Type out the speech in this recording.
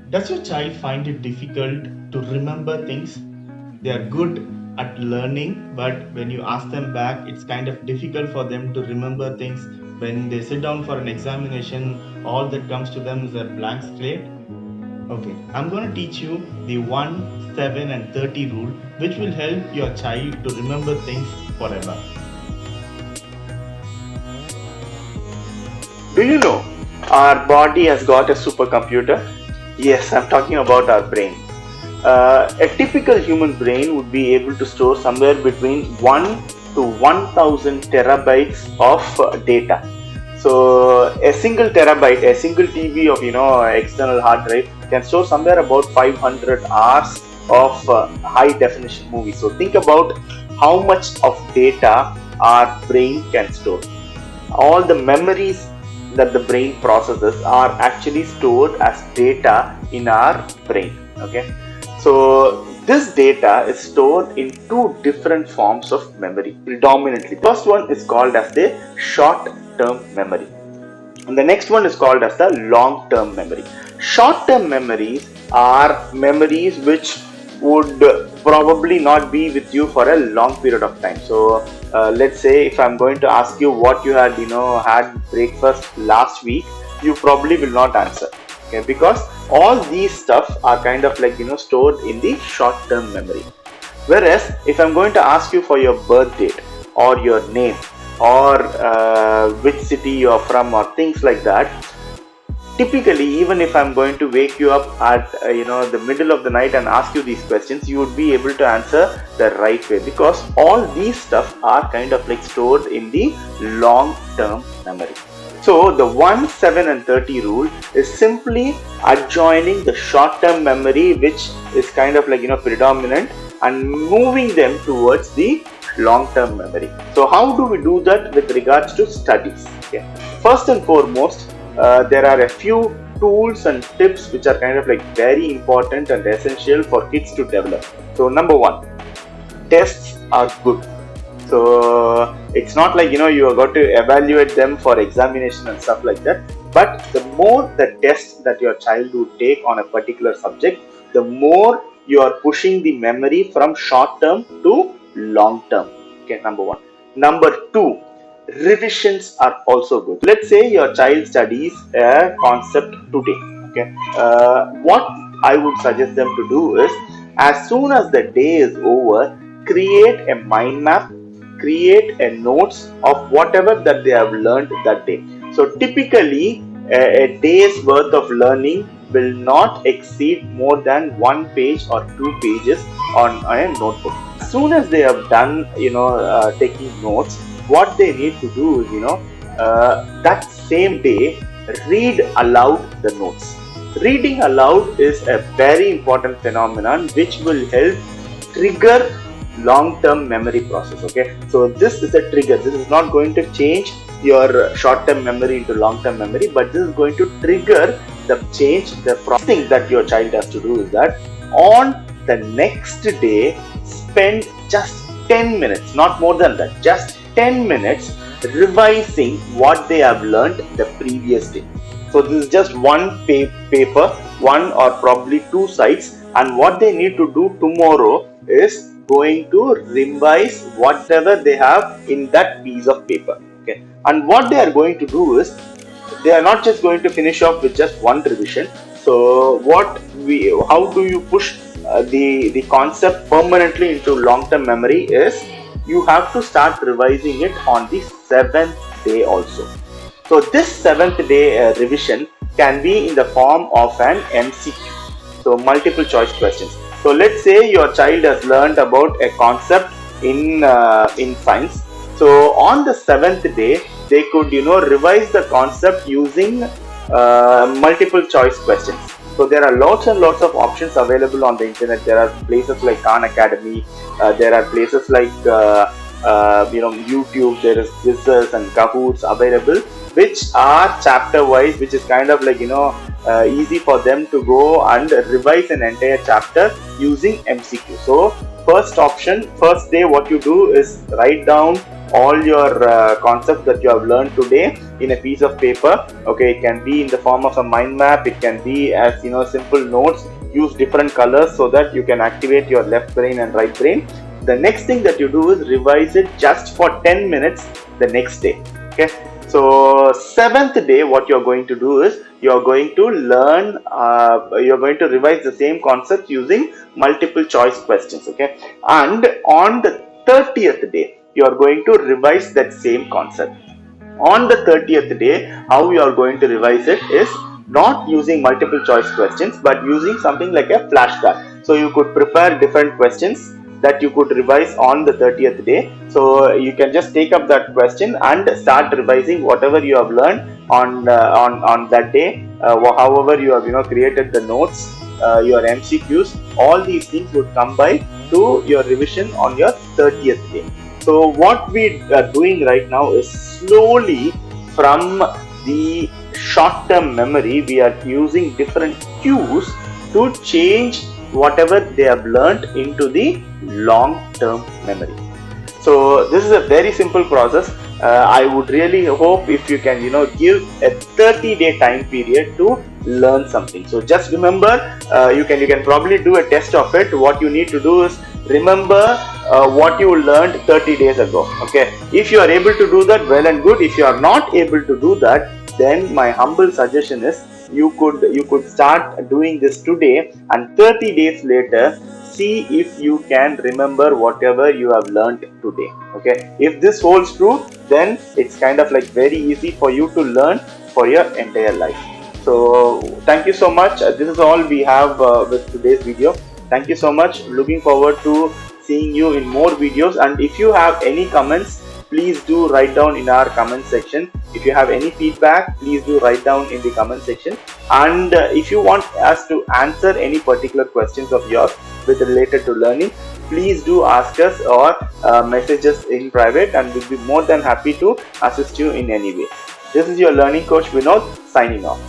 Does your child find it difficult to remember things? They are good at learning, but when you ask them back, it's kind of difficult for them to remember things. When they sit down for an examination, all that comes to them is a blank slate. Okay, I'm going to teach you the 1, 7, and 30 rule, which will help your child to remember things forever. Do you know our body has got a supercomputer? Yes, I'm talking about our brain. A typical human brain would be able to store somewhere between 1 to 1000 terabytes of data. So a single terabyte, a single TB of external hard drive can store somewhere about 500 hours of high definition movie. So think about how much of data our brain can store. All the memories that the brain processes are actually stored as data in our brain. Okay, so this data is stored in two different forms of memory predominantly. The first one is called as the short term memory, and the next one is called as the long term memory. Short term memories are memories which would probably not be with you for a long period of time. So let's say if I'm going to ask you what you had breakfast last week, you probably will not answer. Okay, because all these stuff are kind of stored in the short term memory. Whereas if I'm going to ask you for your birth date or your name or which city you are from or things like that, typically even if I'm going to wake you up at the middle of the night and ask you these questions, you would be able to answer the right way, because all these stuff are kind of stored in the long term memory. So the 1, 7 and 30 rule is simply adjoining the short term memory, which is kind of predominant, and moving them towards the long term memory. So how do we do that with regards to studies? Okay. First and foremost, there are a few tools and tips which are kind of very important and essential for kids to develop. So number one, tests are good. So it's not you have got to evaluate them for examination and stuff like that, but the more the tests that your child would take on a particular subject, the more you are pushing the memory from short term to long term. Okay, number one. Number two, revisions are also good. Let's say your child studies a concept today. Okay, what I would suggest them to do is, as soon as the day is over, create a mind map, create a notes of whatever that they have learned that day. So typically a day's worth of learning will not exceed more than 1 page or 2 pages on a notebook. As soon as they have done taking notes, what they need to do is that same day read aloud the notes. Reading aloud is a very important phenomenon which will help trigger long term memory process. Okay, so this is a trigger. This is not going to change your short term memory into long term memory, but this is going to trigger the change. The thing that your child has to do is that on the next day, spend just 10 minutes, not more than that, just 10 minutes revising what they have learned the previous day. So this is just one paper, one or probably 2 sides, and what they need to do tomorrow is going to revise whatever they have in that piece of paper. Okay, and what they are going to do is, they are not just going to finish off with just one revision. So how do you push the concept permanently into long term memory is, you have to start revising it on the 7th day also. So this 7th day revision can be in the form of an MCQ, so multiple choice questions. So let's say your child has learned about a concept in science. So on the 7th day, they could revise the concept using multiple choice questions. So there are lots and lots of options available on the internet. There are places like Khan Academy. There are places like YouTube. There is Quizzes and Kahoots available, which are chapter wise, which is kind of easy for them to go and revise an entire chapter using MCQ. So first option, first day, what you do is write down all your concepts that you have learned today in a piece of paper. Okay, it can be in the form of a mind map, it can be as simple notes. Use different colors so that you can activate your left brain and right brain. The next thing that you do is revise it just for 10 minutes the next day. Okay, so seventh day what you're going to do is you're going to learn, you're going to revise the same concept using multiple choice questions. Okay, and on the 30th day you are going to revise that same concept. On the 30th day, how you are going to revise it is not using multiple choice questions but using something like a flashcard. So you could prepare different questions that you could revise on the 30th day. So you can just take up that question and start revising whatever you have learned on that day. However you have created the notes, your MCQs, all these things would come by to your revision on your 30th day. So what we are doing right now is slowly from the short-term memory, we are using different cues to change whatever they have learned into the long-term memory. So this is a very simple process. I would really hope if you can give a 30-day time period to learn something. So just remember, you can probably do a test of it. What you need to do is remember what you learned 30 days ago. Okay, if you are able to do that, well and good. If you are not able to do that, then my humble suggestion is you could start doing this today, and 30 days later see if you can remember whatever you have learned today. Okay, if this holds true, then it's kind of like very easy for you to learn for your entire life. So thank you so much. This is all we have with today's video. Thank you so much. Looking forward to seeing you in more videos, and if you have any comments, please do write down in our comment section. If you have any feedback, please do write down in the comment section. And if you want us to answer any particular questions of yours with related to learning, please do ask us or message us in private, and we'll be more than happy to assist you in any way. This is your learning coach Vinod signing off.